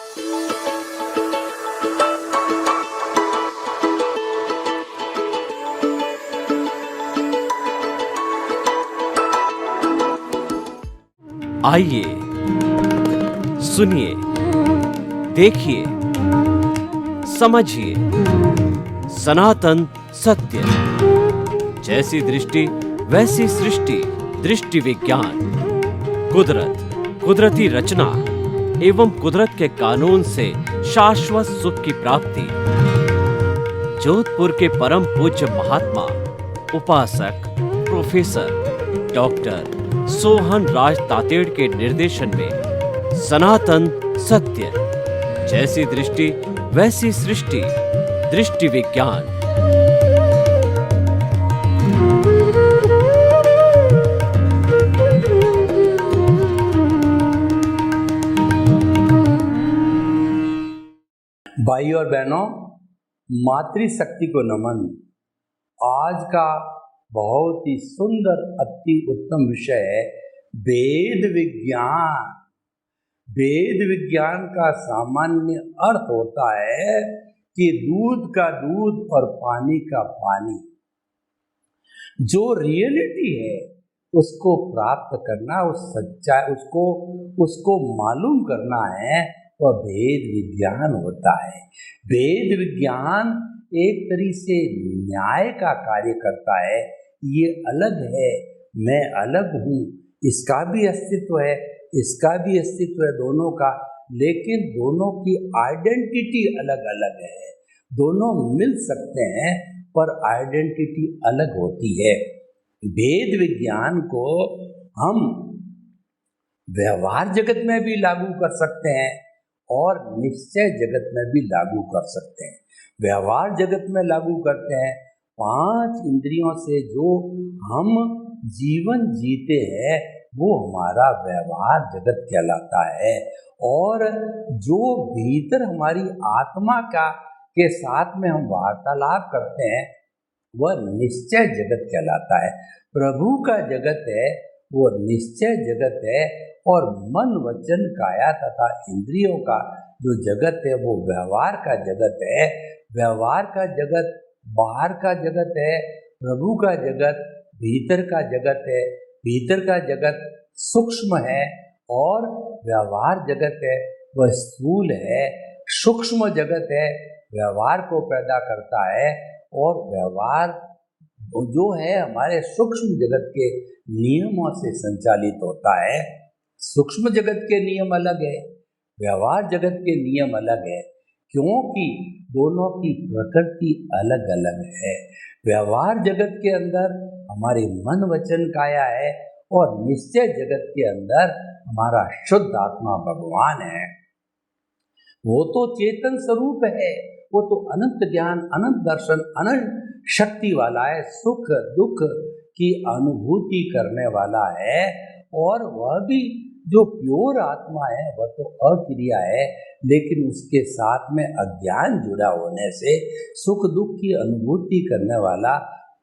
आइए, सुनिए, देखिए, समझिए सनातन सत्य। जैसी दृष्टि वैसी सृष्टि, दृष्टि विज्ञान। कुदरत, कुदरती रचना एवं कुदरत के कानून से शाश्वत सुख की प्राप्ति। जोधपुर के परम पूज्य महात्मा उपासक प्रोफेसर डॉक्टर सोहन राज तातेड़ के निर्देशन में सनातन सत्य। जैसी दृष्टि वैसी सृष्टि, दृष्टि विज्ञान। भाई और बहनों, मातृशक्ति को नमन। आज का बहुत ही सुंदर अति उत्तम विषय है वेद विज्ञान। वेद विज्ञान का सामान्य अर्थ होता है कि दूध का दूध और पानी का पानी। जो रियलिटी है उसको प्राप्त करना, उस सच्चाई उसको मालूम करना है, वह वेद विज्ञान होता है। वेद विज्ञान एक तरीके से न्याय का कार्य करता है। ये अलग है, मैं अलग हूँ, इसका भी अस्तित्व है, इसका भी अस्तित्व है, दोनों का, लेकिन दोनों की आइडेंटिटी अलग अलग है। दोनों मिल सकते हैं पर आइडेंटिटी अलग होती है। वेद विज्ञान को हम व्यवहार जगत में भी लागू कर सकते हैं और निश्चय जगत में भी लागू कर सकते हैं। व्यवहार जगत में लागू करते हैं, 5 इंद्रियों से जो हम जीवन जीते हैं वो हमारा व्यवहार जगत कहलाता है। और जो भीतर हमारी आत्मा के साथ में हम वार्तालाप करते हैं वह निश्चय जगत कहलाता है। प्रभु का जगत है वो निश्चय जगत है, और मन वचन काया तथा इंद्रियों का जो जगत है वो व्यवहार का जगत है। व्यवहार का जगत बाहर का जगत है, प्रभु का जगत भीतर का जगत है। भीतर का जगत सूक्ष्म है और व्यवहार जगत है वह स्थूल है। सूक्ष्म जगत है व्यवहार को पैदा करता है, और व्यवहार जो है हमारे सूक्ष्म जगत के नियमों से संचालित होता है। सूक्ष्म जगत के नियम अलग है, व्यवहार जगत के नियम अलग है, क्योंकि दोनों की प्रकृति अलग अलग है। व्यवहार जगत के अंदर हमारे मन वचन काया है, और निश्चय जगत के अंदर हमारा शुद्ध आत्मा भगवान है। वो तो चेतन स्वरूप है, वो तो अनंत ज्ञान, अनंत दर्शन, अनंत शक्ति वाला है, सुख दुख की अनुभूति करने वाला है। और वह भी जो प्योर आत्मा है वह तो अक्रिया है, लेकिन उसके साथ में अज्ञान जुड़ा होने से सुख दुख की अनुभूति करने वाला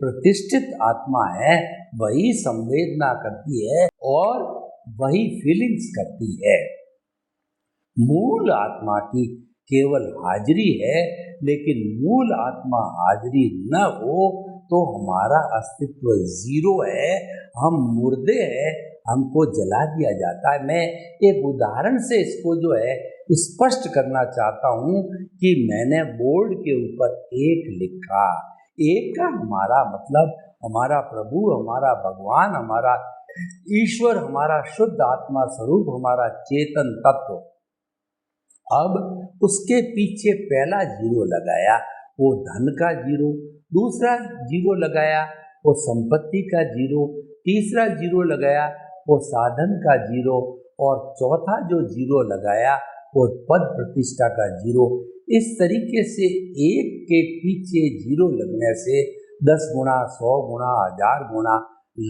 प्रतिष्ठित आत्मा है। वही संवेदना करती है और वही फीलिंग्स करती है। मूल आत्मा की केवल हाजिरी है, लेकिन मूल आत्मा हाजिरी न हो तो हमारा अस्तित्व जीरो है, हम मुर्दे हैं, हमको जला दिया जाता है। मैं एक उदाहरण से इसको जो है स्पष्ट करना चाहता हूँ कि मैंने बोर्ड के ऊपर एक लिखा। एक का हमारा मतलब हमारा प्रभु, हमारा भगवान, हमारा ईश्वर, हमारा शुद्ध आत्मा स्वरूप, हमारा चेतन तत्व। अब उसके पीछे पहला जीरो लगाया वो धन का जीरो, दूसरा जीरो लगाया वो संपत्ति का जीरो, तीसरा जीरो लगाया वो साधन का जीरो, और चौथा जो जीरो लगाया वो पद प्रतिष्ठा का जीरो। इस तरीके से एक के पीछे जीरो लगने से 10 गुना, 100 गुना, 1000 गुना,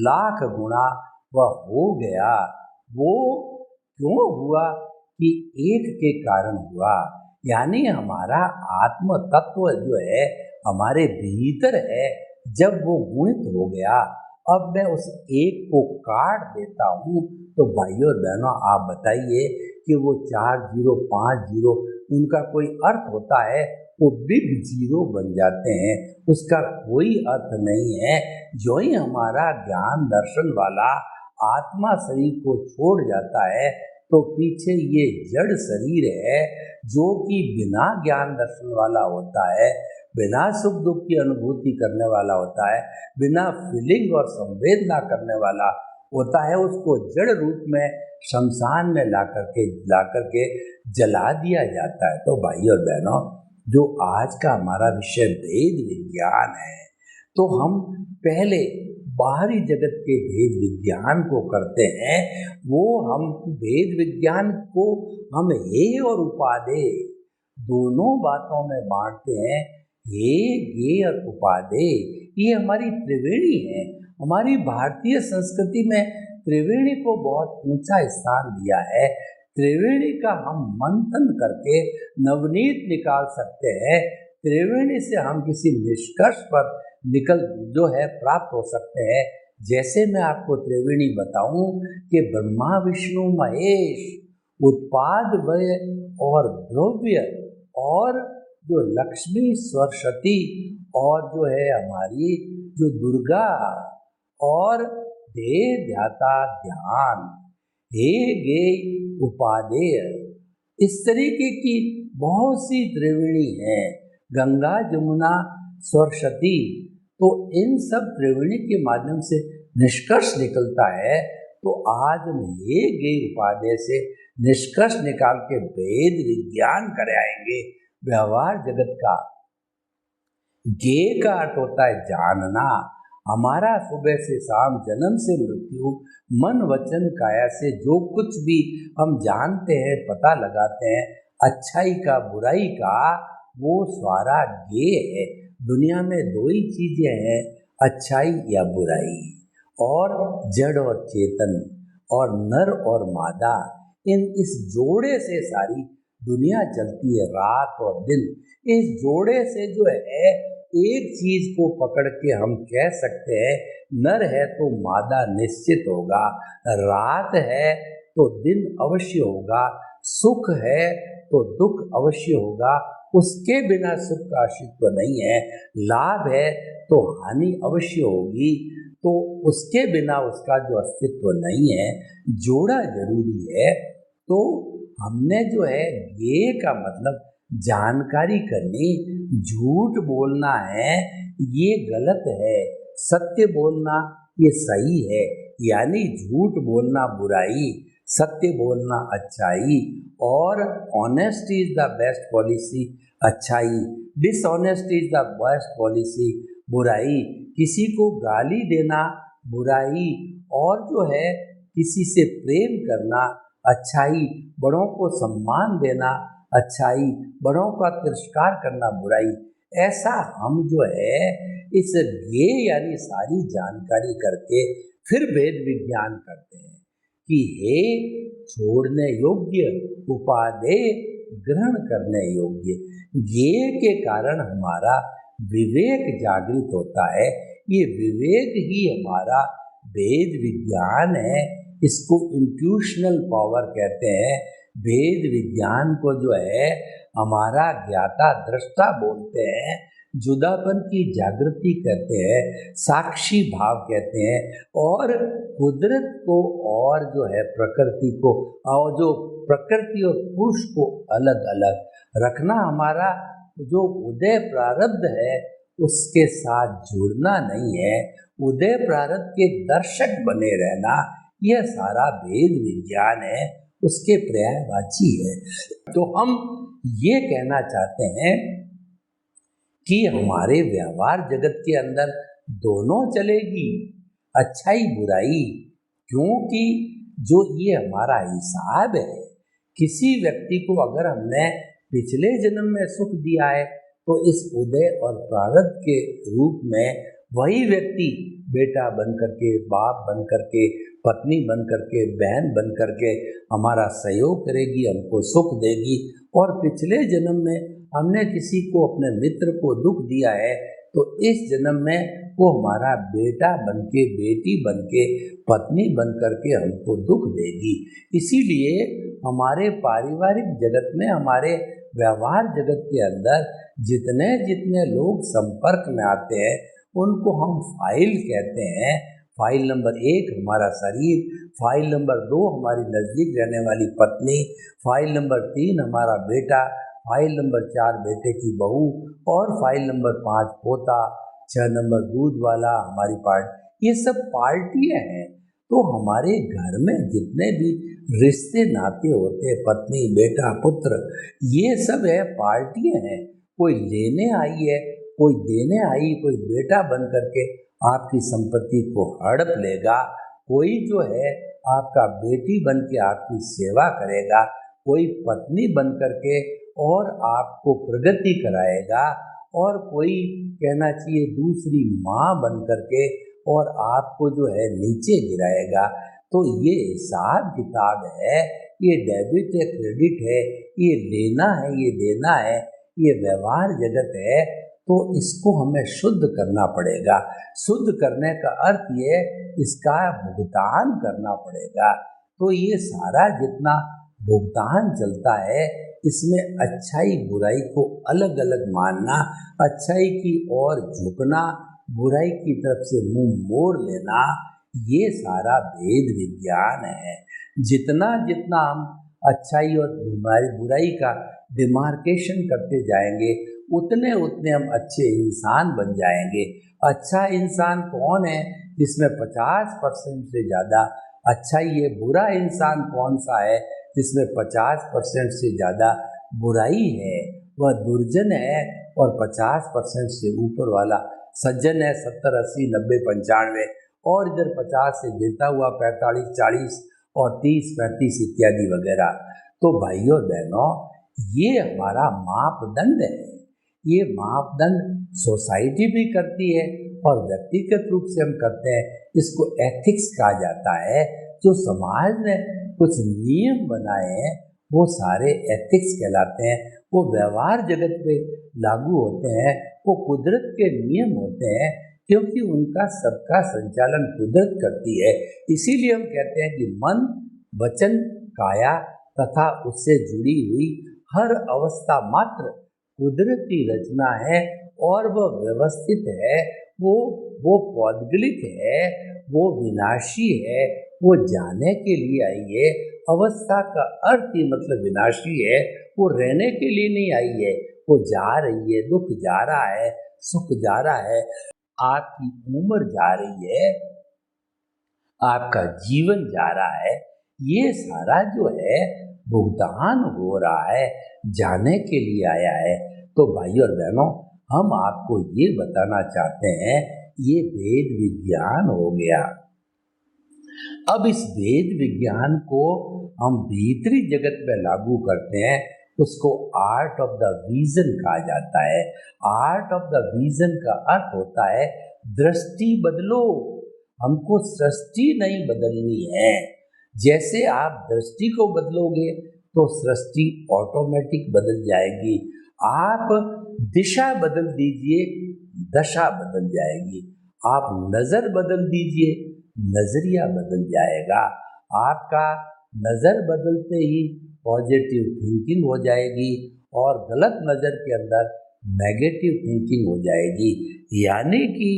लाख गुना वह हो गया। वो क्यों हुआ कि एक के कारण हुआ, यानी हमारा आत्म तत्व जो है हमारे भीतर है, जब वो गुणित हो गया। अब मैं उस एक को काट देता हूँ, तो भाइयों और बहनों आप बताइए कि वो 4 0 5 0 उनका कोई अर्थ होता है, वो बिग जीरो बन जाते हैं, उसका कोई अर्थ नहीं है। जो ही हमारा ज्ञान दर्शन वाला आत्मा शरीर को छोड़ जाता है तो पीछे ये जड़ शरीर है जो कि बिना ज्ञान दर्शन वाला होता है, बिना सुख दुख की अनुभूति करने वाला होता है, बिना फीलिंग और संवेदना करने वाला होता है, उसको जड़ रूप में शमशान में ला करके जला दिया जाता है। तो भाई और बहनों, जो आज का हमारा विषय वेद विज्ञान है, तो हम पहले बाहरी जगत के वेद विज्ञान को करते हैं। वो हम वेद विज्ञान को हम हे और उपादेय दोनों बातों में बांटते हैं। हे, गे और उपादेय, ये हमारी त्रिवेणी है। हमारी भारतीय संस्कृति में त्रिवेणी को बहुत ऊंचा स्थान दिया है। त्रिवेणी का हम मंथन करके नवनीत निकाल सकते हैं। त्रिवेणी से हम किसी निष्कर्ष पर प्राप्त हो सकते हैं। जैसे मैं आपको त्रिवेणी बताऊं कि ब्रह्मा विष्णु महेश, उत्पाद व्यय और द्रव्य, और जो लक्ष्मी सरस्वती, और जो है हमारी जो दुर्गा, और दे ध्याता ध्यान, हे गे उपादेय, इस तरीके की बहुत सी त्रिवेणी हैं। गंगा जमुना सरस्वती, तो इन सब त्रिवेणी के माध्यम से निष्कर्ष निकलता है। तो आज हम हे गे उपादेय से निष्कर्ष निकाल के वेद विज्ञान कर आएंगे व्यवहार जगत का। गे का अर्थ होता है जानना। हमारा सुबह से शाम, जन्म से मृत्यु, मन वचन काया से जो कुछ भी हम जानते हैं, पता लगाते हैं, अच्छाई का बुराई का, वो सारा गे है। दुनिया में दो ही चीजें हैं, अच्छाई या बुराई, और जड़ और चेतन, और नर और मादा। इस जोड़े से सारी दुनिया चलती है, रात और दिन। इस जोड़े से जो है एक चीज को पकड़ के हम कह सकते हैं, नर है तो मादा निश्चित होगा, रात है तो दिन अवश्य होगा, सुख है तो दुख अवश्य होगा, उसके बिना सुख का अस्तित्व नहीं है, लाभ है तो हानि अवश्य होगी, तो उसके बिना उसका जो अस्तित्व नहीं है। जोड़ा जरूरी है। तो हमने जो है ये का मतलब जानकारी करनी, झूठ बोलना है ये गलत है, सत्य बोलना ये सही है। यानी झूठ बोलना बुराई, सत्य बोलना अच्छाई, और honesty is the best policy अच्छाई, dishonesty is the best policy बुराई। किसी को गाली देना बुराई, और जो है किसी से प्रेम करना अच्छाई, बड़ों को सम्मान देना अच्छाई, बड़ों का तिरस्कार करना बुराई। ऐसा हम जो है इस ये यानी सारी जानकारी करके फिर वेद विज्ञान करते हैं कि हे छोड़ने योग्य, उपादेय ग्रहण करने योग्य। ये के कारण हमारा विवेक जागृत होता है। ये विवेक ही हमारा वेद विज्ञान है। इसको इंट्यूशनल पावर कहते हैं। वेद विज्ञान को जो है हमारा ज्ञाता दृष्टा बोलते हैं, जुदापन की जागृति कहते हैं, साक्षी भाव कहते हैं, और कुदरत को और जो है प्रकृति को, और जो प्रकृति और पुरुष को अलग अलग रखना, हमारा जो उदय प्रारब्ध है उसके साथ जुड़ना नहीं है, उदय प्रारब्ध के दर्शक बने रहना, यह सारा वेद विज्ञान है, उसके पर्यायवाची है। तो हम ये कहना चाहते हैं कि हमारे व्यवहार जगत के अंदर दोनों चलेगी, अच्छाई बुराई, क्योंकि जो ये हमारा हिसाब है, किसी व्यक्ति को अगर हमने पिछले जन्म में सुख दिया है तो इस उदय और प्रारब्ध के रूप में वही व्यक्ति बेटा बन करके, बाप बन करके, पत्नी बन करके, बहन बन करके हमारा सहयोग करेगी, हमको सुख देगी। और पिछले जन्म में हमने किसी को, अपने मित्र को दुख दिया है तो इस जन्म में वो हमारा बेटा बनके, बेटी बनके, पत्नी बन करके हमको दुख देगी। इसीलिए हमारे पारिवारिक जगत में, हमारे व्यवहार जगत के अंदर जितने जितने लोग संपर्क में आते हैं उनको हम फाइल कहते हैं। फाइल नंबर 1 हमारा शरीर, फाइल नंबर 2 हमारी नज़दीक रहने वाली पत्नी, फाइल नंबर 3 हमारा बेटा, फाइल नंबर 4 बेटे की बहू, और फाइल नंबर 5 पोता, 6 नंबर दूध वाला, हमारी पार्टी। ये सब पार्टियां हैं। तो हमारे घर में जितने भी रिश्ते नाते होते हैं, पत्नी, बेटा, पुत्र, ये सब है पार्टियां हैं। कोई लेने आई है, कोई देने आई, कोई बेटा बन करके आपकी संपत्ति को हड़प लेगा, कोई जो है आपका बेटी बन के आपकी सेवा करेगा, कोई पत्नी बन करके और आपको प्रगति कराएगा, और कोई कहना चाहिए दूसरी माँ बन करके और आपको जो है नीचे गिराएगा। तो ये हिसाब किताब है, ये डेबिट है, क्रेडिट है, ये लेना है, ये देना है, ये व्यवहार जगत है। तो इसको हमें शुद्ध करना पड़ेगा। शुद्ध करने का अर्थ ये इसका भुगतान करना पड़ेगा। तो ये सारा जितना भुगतान चलता है, इसमें अच्छाई बुराई को अलग अलग मानना, अच्छाई की ओर झुकना, बुराई की तरफ से मुंह मोड़ लेना, ये सारा भेद विज्ञान है। जितना जितना हम अच्छाई और बुराई का डिमार्केशन करते जाएंगे, उतने उतने हम अच्छे इंसान बन जाएंगे। अच्छा इंसान कौन है? जिसमें 50% से ज़्यादा अच्छाई है। बुरा इंसान कौन सा है? जिसमें 50% से ज़्यादा बुराई है। वह दुर्जन है। और 50% से ऊपर वाला सज्जन है। 70, 80, 90, 95, और इधर 50 से गिरता हुआ 45, 40 और 30, 35 इत्यादि वगैरह। तो भाइयों बहनों, ये हमारा मापदंड है। ये मापदंड सोसाइटी भी करती है और व्यक्तिगत रूप से हम करते हैं। इसको एथिक्स कहा जाता है। जो समाज ने कुछ नियम बनाए हैं वो सारे एथिक्स कहलाते हैं। वो व्यवहार जगत पे लागू होते हैं। वो कुदरत के नियम होते हैं, क्योंकि उनका सबका संचालन कुदरत करती है। इसीलिए हम कहते हैं कि मन, वचन, काया तथा उससे जुड़ी हुई हर अवस्था मात्र कुदरती रचना है, और वह व्यवस्थित है, वो पौद्गलिक है, वो विनाशी है, वो जाने के लिए आई है। अवस्था का अर्थ ही मतलब विनाशी है। वो रहने के लिए नहीं आई है, वो जा रही है। दुख जा रहा है, सुख जा रहा है, आपकी उम्र जा रही है, आपका जीवन जा रहा है। ये सारा जो है भुगतान हो रहा है, जाने के लिए आया है। तो भाइयों और बहनों, हम आपको ये बताना चाहते हैं, ये वेद विज्ञान हो गया। अब इस वेद विज्ञान को हम भीतरी जगत में लागू करते हैं। उसको आर्ट ऑफ द विजन कहा जाता है। आर्ट ऑफ द विजन का अर्थ होता है दृष्टि बदलो। हमको सृष्टि नहीं बदलनी है। जैसे आप दृष्टि को बदलोगे तो सृष्टि ऑटोमेटिक बदल जाएगी। आप दिशा बदल दीजिए, दशा बदल जाएगी। आप नज़र बदल दीजिए, नज़रिया बदल जाएगा। आपका नज़र बदलते ही पॉजिटिव थिंकिंग हो जाएगी और गलत नज़र के अंदर नेगेटिव थिंकिंग हो जाएगी। यानी कि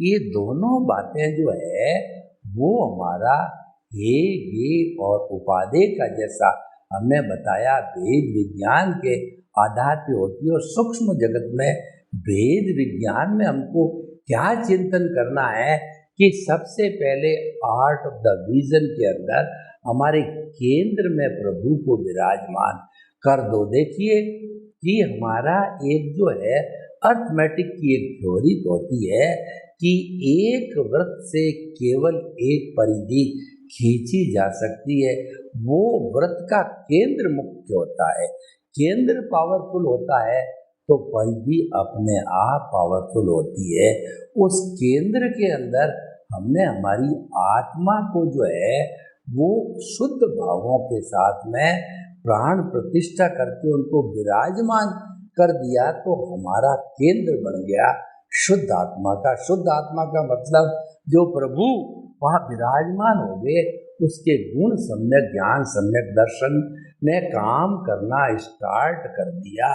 ये दोनों बातें जो है वो हमारा हे गे और उपादेय का जैसा हमने बताया वेद विज्ञान के आधार पे होती है। और सूक्ष्म जगत में वेद विज्ञान में हमको क्या चिंतन करना है कि सबसे पहले आर्ट ऑफ द विजन के अंदर हमारे केंद्र में प्रभु को विराजमान कर दो। देखिए कि हमारा एक जो है अर्थमेटिक की एक थ्योरी होती है कि एक वृत्त से केवल एक परिधि खींची जा सकती है। वो वृत्त का केंद्र मुख्य होता है। केंद्र पावरफुल होता है तो परिधि अपने आप पावरफुल होती है। उस केंद्र के अंदर हमने हमारी आत्मा को जो है वो शुद्ध भावों के साथ में प्राण प्रतिष्ठा करके उनको विराजमान कर दिया तो हमारा केंद्र बन गया शुद्ध आत्मा का। शुद्ध आत्मा का मतलब जो प्रभु वहाँ विराजमान हो गए, उसके गुण सम्यक ज्ञान सम्यक दर्शन ने काम करना स्टार्ट कर दिया।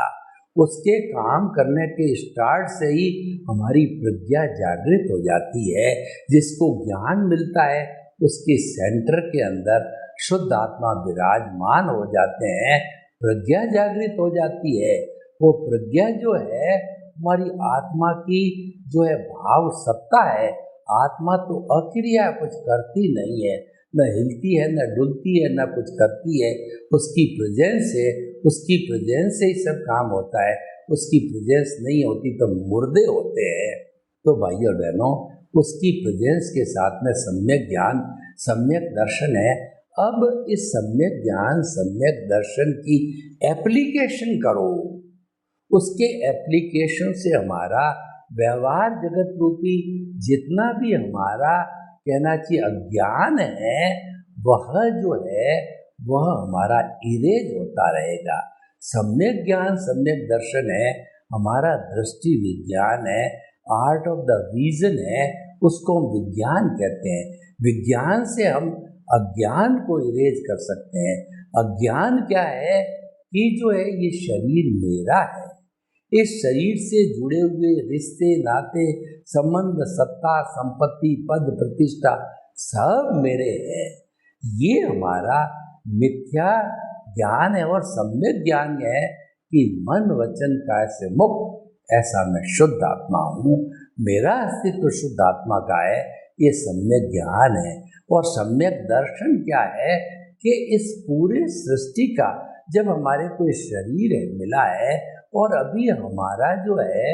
उसके काम करने के स्टार्ट से ही हमारी प्रज्ञा जागृत हो जाती है। जिसको ज्ञान मिलता है उसके सेंटर के अंदर शुद्ध आत्मा विराजमान हो जाते हैं, प्रज्ञा जागृत हो जाती है। वो प्रज्ञा जो है हमारी आत्मा की जो है भाव सत्ता है। आत्मा तो अक्रिया कुछ करती नहीं है, न हिलती है, न डुलती है, न कुछ करती है। उसकी प्रेजेंस है, उसकी प्रेजेंस से ही सब काम होता है। उसकी प्रेजेंस नहीं होती तो मुर्दे होते हैं। तो भाइयों बहनों, उसकी प्रेजेंस के साथ में सम्यक ज्ञान सम्यक दर्शन है। अब इस सम्यक ज्ञान सम्यक दर्शन की एप्लीकेशन करो। उसके एप्लीकेशन से हमारा व्यवहार जगत रूपी जितना भी हमारा कहना चाहिए अज्ञान है, वह जो है वह हमारा इरेज होता रहेगा। सम्यक ज्ञान सम्यक दर्शन है, हमारा दृष्टि विज्ञान है, आर्ट ऑफ द विजन है, उसको हम विज्ञान कहते हैं। विज्ञान से हम अज्ञान को इरेज कर सकते हैं। अज्ञान क्या है कि जो है ये शरीर मेरा है, इस शरीर से जुड़े हुए रिश्ते नाते संबंध सत्ता संपत्ति पद प्रतिष्ठा सब मेरे हैं। ये हमारा मिथ्या ज्ञान है। और सम्यक ज्ञान है कि मन वचन काय से मुक्त ऐसा मैं शुद्ध आत्मा हूँ, मेरा अस्तित्व शुद्ध आत्मा का है, ये सम्यक ज्ञान है। और सम्यक दर्शन क्या है कि इस पूरे सृष्टि का जब हमारे को शरीर है मिला है और अभी हमारा जो है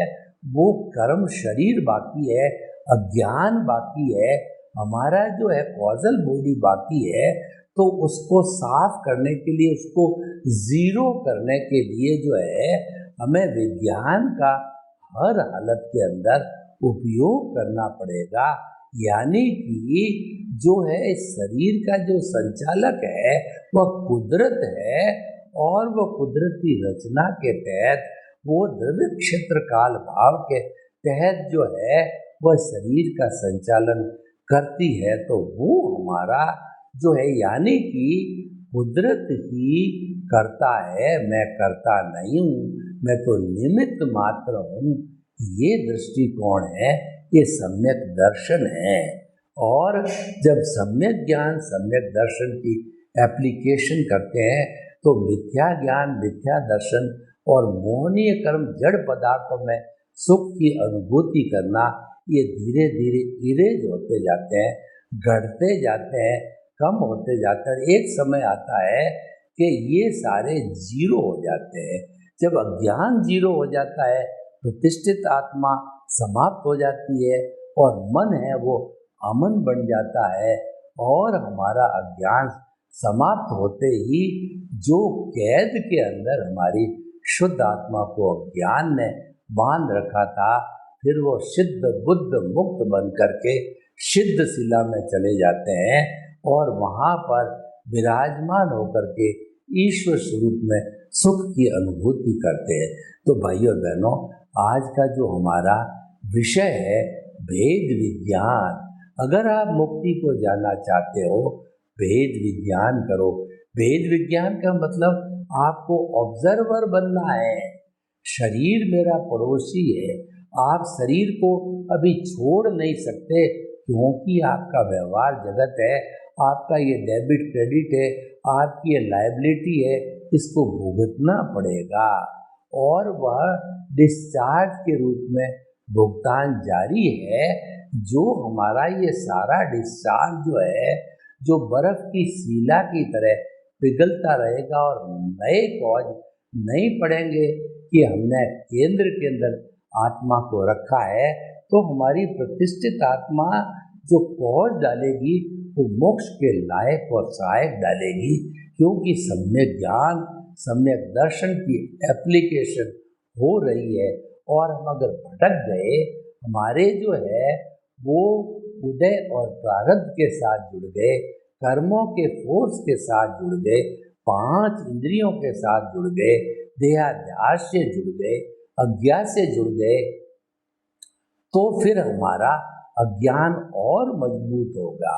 वो कर्म शरीर बाकी है, अज्ञान बाकी है, हमारा जो है कॉजल बॉडी बाकी है, तो उसको साफ करने के लिए, उसको जीरो करने के लिए जो है हमें विज्ञान का हर हालत के अंदर उपयोग करना पड़ेगा। यानी कि जो है इस शरीर का जो संचालक है वह कुदरत है और वो कुदरती रचना के तहत वो द्रव्य क्षेत्र काल भाव के तहत जो है वह शरीर का संचालन करती है। तो वो हमारा जो है यानी कि कुदरत ही करता है, मैं करता नहीं हूँ, मैं तो निमित्त मात्र हूँ। ये दृष्टिकोण है, ये सम्यक दर्शन है। और जब सम्यक ज्ञान सम्यक दर्शन की एप्लीकेशन करते हैं तो मिथ्या ज्ञान मिथ्या दर्शन और मोहनीय कर्म जड़ पदार्थों में सुख की अनुभूति करना, ये धीरे धीरे इरेज होते जाते हैं, घटते जाते हैं, कम होते जाते हैं। एक समय आता है कि ये सारे जीरो हो जाते हैं। जब अज्ञान जीरो हो जाता है, प्रतिष्ठित आत्मा समाप्त हो जाती है और मन है वो अमन बन जाता है और हमारा अज्ञान समाप्त होते ही जो कैद के अंदर हमारी शुद्ध आत्मा को अज्ञान ने बांध रखा था, फिर वो सिद्ध बुद्ध मुक्त बन करके सिद्ध शिला में चले जाते हैं और वहाँ पर विराजमान होकर के ईश्वर स्वरूप में सुख की अनुभूति करते हैं। तो भाइयों बहनों, आज का जो हमारा विषय है भेद विज्ञान। अगर आप मुक्ति को जानना चाहते हो, भेद विज्ञान करो। भेद विज्ञान का मतलब आपको ऑब्जर्वर बनना है। शरीर मेरा पड़ोसी है, आप शरीर को अभी छोड़ नहीं सकते क्योंकि आपका व्यवहार जगत है, आपका ये डेबिट क्रेडिट है, आपकी ये लायबिलिटी है, इसको भुगतना पड़ेगा और वह डिस्चार्ज के रूप में भुगतान जारी है। जो हमारा ये सारा डिस्चार्ज जो है, जो बर्फ की सीला की तरह पिघलता रहेगा और नए कॉज नहीं पड़ेंगे कि हमने केंद्र के अंदर आत्मा को रखा है, तो हमारी प्रतिष्ठित आत्मा जो कॉज डालेगी वो मोक्ष के लायक और सहायक डालेगी, क्योंकि सम्यक ज्ञान सम्यक दर्शन की एप्लीकेशन हो रही है। और हम अगर भटक गए, हमारे जो है वो उदय और प्रारब्ध के साथ जुड़ गए, कर्मों के फोर्स के साथ जुड़ गए, 5 इंद्रियों के साथ जुड़ गए, देहाध्यास से जुड़ गए, अज्ञा से जुड़ गए, तो फिर हमारा अज्ञान और मजबूत होगा।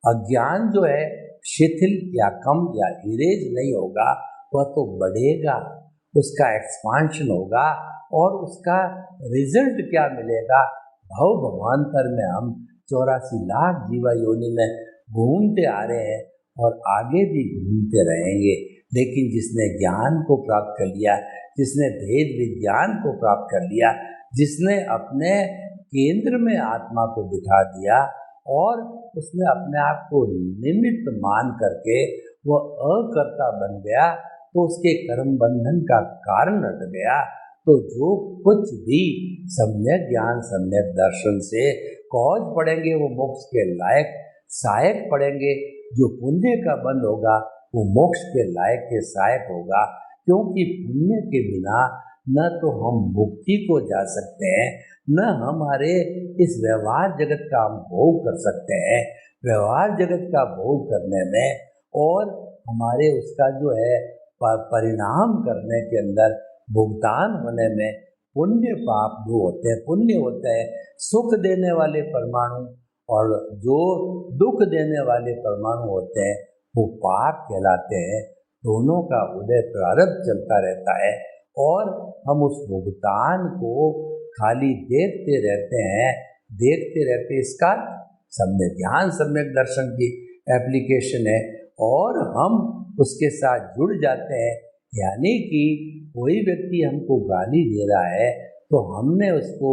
अज्ञान जो है शिथिल या कम या इरेज नहीं होगा, वह तो बढ़ेगा, उसका एक्सपांशन होगा और उसका रिजल्ट क्या मिलेगा? भव भवांतर में हम 84 लाख जीवा योनि में घूमते आ रहे हैं और आगे भी घूमते रहेंगे। लेकिन जिसने ज्ञान को प्राप्त कर लिया, जिसने भेद विज्ञान को प्राप्त कर लिया, जिसने अपने केंद्र में आत्मा को बिठा दिया और उसने अपने आप को निमित्त मान करके वह अकर्ता बन गया, तो उसके कर्म बंधन का कारण हट गया। तो जो कुछ भी सम्यक ज्ञान सम्यक दर्शन से कॉज पड़ेंगे वो मोक्ष के लायक सहायक पड़ेंगे। जो पुण्य का बंध होगा वो मोक्ष के लायक के सहायक होगा, क्योंकि पुण्य के बिना न तो हम मुक्ति को जा सकते हैं, न हमारे इस व्यवहार जगत का हम भोग कर सकते हैं। व्यवहार जगत का भोग करने में और हमारे उसका जो है परिणाम करने के अंदर भुगतान होने में पुण्य पाप दो होते हैं। पुण्य होते हैं सुख देने वाले परमाणु और जो दुख देने वाले परमाणु होते हैं वो पाप कहलाते हैं। दोनों का उदय प्रारब्ध चलता रहता है और हम उस भुगतान को खाली देखते रहते हैं। इसका सम्यक ज्ञान सम्यक दर्शन की एप्लीकेशन है और हम उसके साथ जुड़ जाते हैं। यानी कि कोई व्यक्ति हमको गाली दे रहा है तो हमने उसको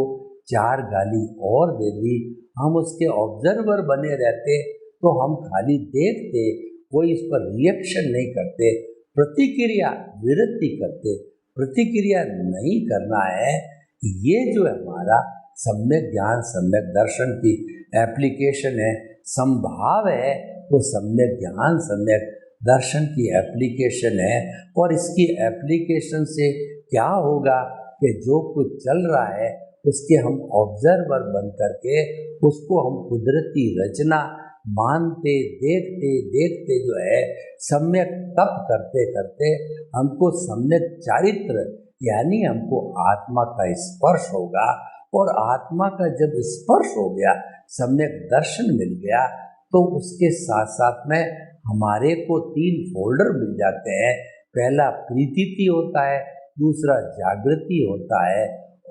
4 गाली और दे दी, हम उसके ऑब्जर्वर बने रहते तो हम खाली देखते, कोई इस पर रिएक्शन नहीं करते, प्रतिक्रिया विरक्ति करते। प्रतिक्रिया नहीं करना है। ये जो हमारा सम्यक ज्ञान सम्यक दर्शन की एप्लीकेशन है, संभाव है, वो सम्यक ज्ञान सम्यक दर्शन की एप्लीकेशन है। और इसकी एप्लीकेशन से क्या होगा कि जो कुछ चल रहा है उसके हम ऑब्जर्वर बन करके उसको हम कुदरती रचना मानते देखते देखते जो है सम्यक तप करते करते हमको सम्यक चारित्र यानी हमको आत्मा का स्पर्श होगा। और आत्मा का जब स्पर्श हो गया, सम्यक दर्शन मिल गया, तो उसके साथ साथ में हमारे को 3 फोल्डर मिल जाते हैं। पहला प्रीति होता है, दूसरा जागृति होता है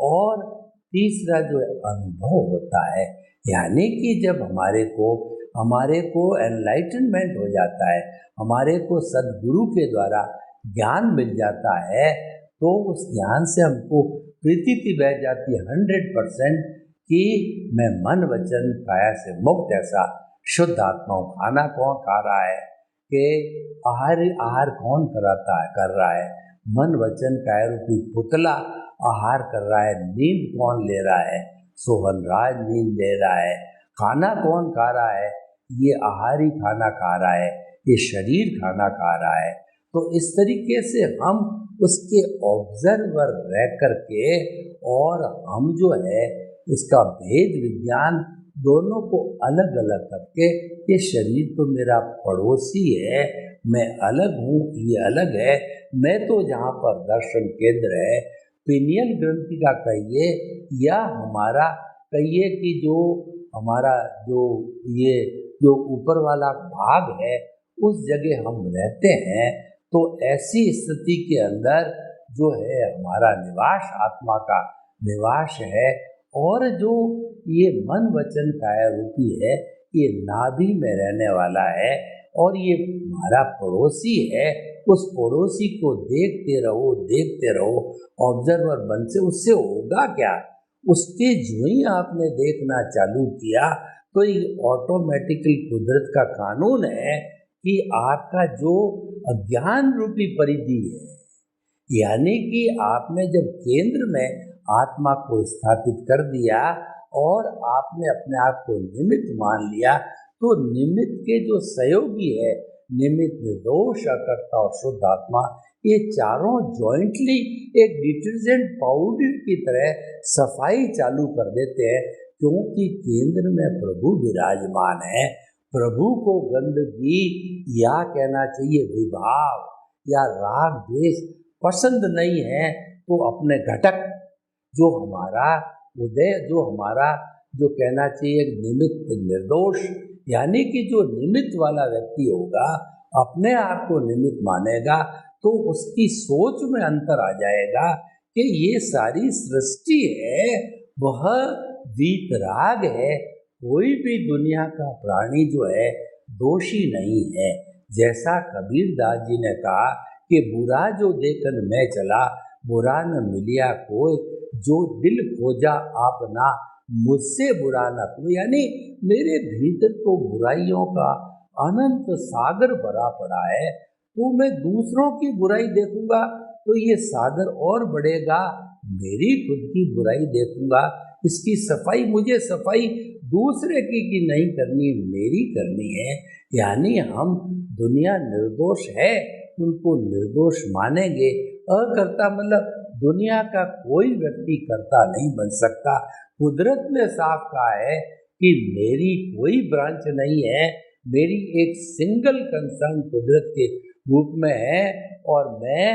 और तीसरा जो अनुभव होता है। यानी कि जब हमारे को एनलाइटनमेंट हो जाता है, हमारे को सदगुरु के द्वारा ज्ञान मिल जाता है, तो उस ज्ञान से हमको प्रीति बह जाती है 100% कि मैं मन वचन काया से मुक्त ऐसा शुद्ध आत्मा हूँ। खाना कौन खा रहा है कि आहार कौन कर रहा है, मन वचन काया रूपी पुतला आहार कर रहा है। नींद कौन ले रहा है, सोहन राज नींद ले रहा है। खाना कौन खा रहा है, ये आहार ही खाना खा रहा है, ये शरीर खाना खा रहा है। तो इस तरीके से हम उसके ऑब्जर्वर रह करके और हम जो है इसका भेद विज्ञान दोनों को अलग अलग करके, ये शरीर तो मेरा पड़ोसी है, मैं अलग हूँ, ये अलग है। मैं तो जहाँ पर दर्शन केंद्र है, पिनियल ग्रंथि का कहिए या हमारा कहिए कि जो हमारा जो ऊपर वाला भाग है उस जगह हम रहते हैं। तो ऐसी स्थिति के अंदर जो है हमारा निवास आत्मा का निवास है। और जो ये मन वचन काया रूपी है, ये नाभि में रहने वाला है और ये हमारा पड़ोसी है। उस पड़ोसी को देखते रहो ऑब्जर्वर बन से। उससे होगा क्या, उसके जो ही आपने देखना चालू किया तो ये ऑटोमेटिकली कुदरत का कानून है कि आपका जो अज्ञान रूपी परिधि है, यानी कि आपने जब केंद्र में आत्मा को स्थापित कर दिया और आपने अपने आप को निमित्त मान लिया, तो निमित्त के जो सहयोगी है, निमित्त निर्दोष अकर्ता और शुद्ध आत्मा, ये चारों जॉइंटली एक डिटर्जेंट पाउडर की तरह सफाई चालू कर देते हैं। क्योंकि केंद्र में प्रभु विराजमान है। प्रभु को गंदगी या कहना चाहिए विभाव या राग द्वेष पसंद नहीं है, तो अपने घटक जो हमारा उदय जो हमारा जो कहना चाहिए निमित्त निर्दोष, यानी कि जो निमित्त वाला व्यक्ति होगा, अपने आप को निमित्त मानेगा, तो उसकी सोच में अंतर आ जाएगा कि ये सारी सृष्टि है वह वीतराग है। कोई भी दुनिया का प्राणी जो है दोषी नहीं है। जैसा कबीर दास जी ने कहा कि बुरा जो देखन मैं चला, बुरा न मिलिया कोई, जो दिल खोजा आपना, मुझसे बुरा न कोई। यानी मेरे भीतर तो बुराइयों का अनंत सागर भरा पड़ा है, तो मैं दूसरों की बुराई देखूंगा तो ये सागर और बढ़ेगा। मेरी खुद की बुराई देखूंगा, इसकी सफाई, मुझे सफाई दूसरे की नहीं करनी, मेरी करनी है। यानी हम दुनिया निर्दोष है, उनको निर्दोष मानेंगे। अकर्ता मतलब दुनिया का कोई व्यक्ति कर्ता नहीं बन सकता। कुदरत ने साफ कहा है कि मेरी कोई ब्रांच नहीं है, मेरी एक सिंगल कंसर्न कुदरत के रूप में है और मैं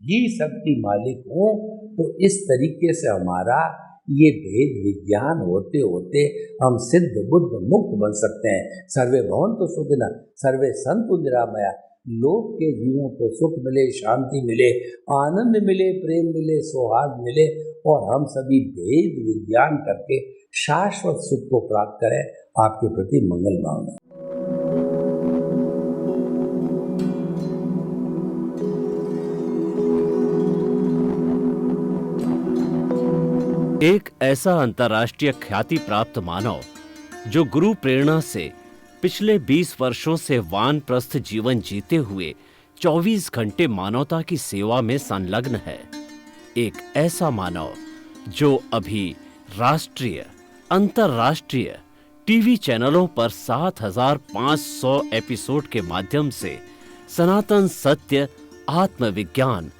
ही सबकी मालिक हूँ। तो इस तरीके से हमारा ये भेद विज्ञान होते होते हम सिद्ध बुद्ध मुक्त बन सकते हैं। सर्वे भवन्तु सुखिनः, सर्वे सन्तु निरामया। लोक के जीवों को सुख मिले, शांति मिले, आनंद मिले, प्रेम मिले, सौहार्द मिले और हम सभी भेद विज्ञान करके शाश्वत सुख को प्राप्त करें। आपके प्रति मंगल भावना। एक ऐसा अंतर्राष्ट्रीय ख्याति प्राप्त मानव जो गुरु प्रेरणा से पिछले 20 वर्षों से वानप्रस्थ जीवन जीते हुए 24 घंटे मानवता की सेवा में संलग्न है। एक ऐसा मानव जो अभी राष्ट्रीय, अंतर्राष्ट्रीय टीवी चैनलों पर 7,500 एपिसोड के माध्यम से सनातन सत्य, आत्मविज्ञान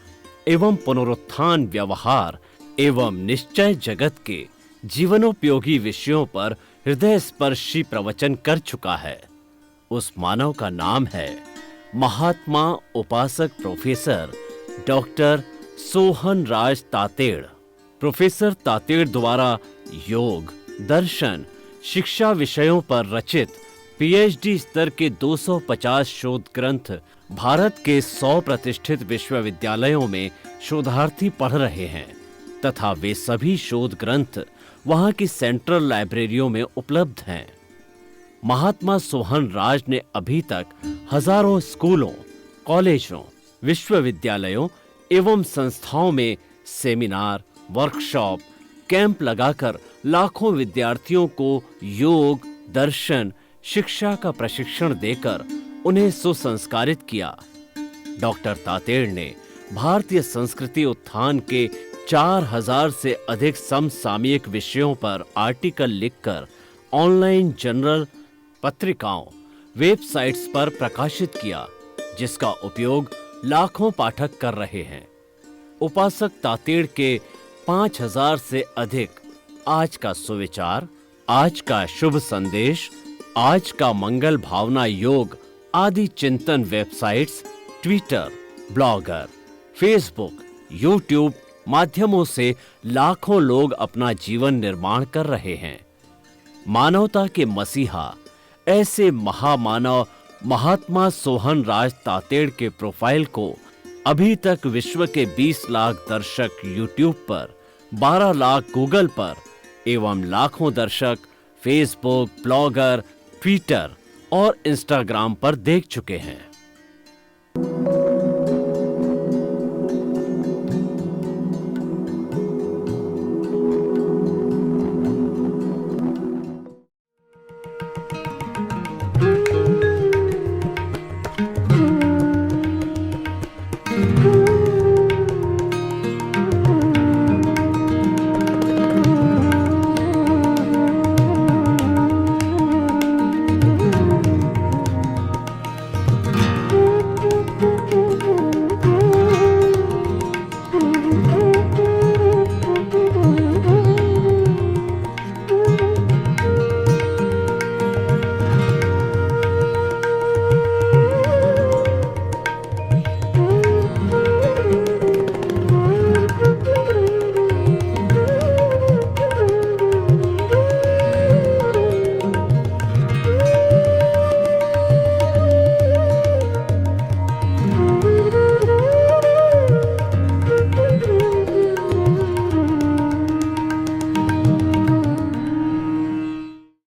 एवं पुनरुत्थान, व्यवहार एवं निश्चय जगत के जीवनोपयोगी विषयों पर हृदय स्पर्शी प्रवचन कर चुका है। उस मानव का नाम है महात्मा उपासक प्रोफेसर डॉक्टर सोहन राज तातेड़। प्रोफेसर तातेड़ द्वारा योग, दर्शन, शिक्षा विषयों पर रचित पीएचडी स्तर के 250 शोध ग्रंथ भारत के 100 प्रतिष्ठित विश्वविद्यालयों में शोधार्थी पढ़ रहे हैं तथा वे सभी शोध ग्रंथ वहां की सेंट्रल लाइब्रेरियों में उपलब्ध हैं। महात्मा सोहन राज ने अभी तक हजारों स्कूलों, कॉलेजों, विश्वविद्यालयों एवं संस्थाओं में सेमिनार, वर्कशॉप, कैंप लगाकर लाखों विद्यार्थियों को योग, दर्शन, शिक्षा का प्रशिक्षण देकर उन्हें सुसंस्कारित किया। डॉक्टर तातेड़ ने भारतीय संस्कृति उत्थान के 4000 से अधिक समसामयिक विषयों पर आर्टिकल लिखकर ऑनलाइन जर्नल, पत्रिकाओं, वेबसाइट्स पर प्रकाशित किया, जिसका उपयोग लाखों पाठक कर रहे हैं। उपासक तातेड़ के 5000 से अधिक आज का सुविचार, आज का शुभ संदेश, आज का मंगल भावना योग आदि चिंतन websites, Twitter, blogger, Facebook, YouTube माध्यमों से लाखों लोग अपना जीवन निर्माण कर रहे हैं। मानवता के मसीहा ऐसे महामानव महात्मा सोहन राज तातेड़ के प्रोफाइल को अभी तक विश्व के 20 लाख दर्शक यूट्यूब पर, 12 लाख गूगल पर एवं लाखों दर्शक फेसबुक, ब्लॉगर, ट्विटर और इंस्टाग्राम पर देख चुके हैं।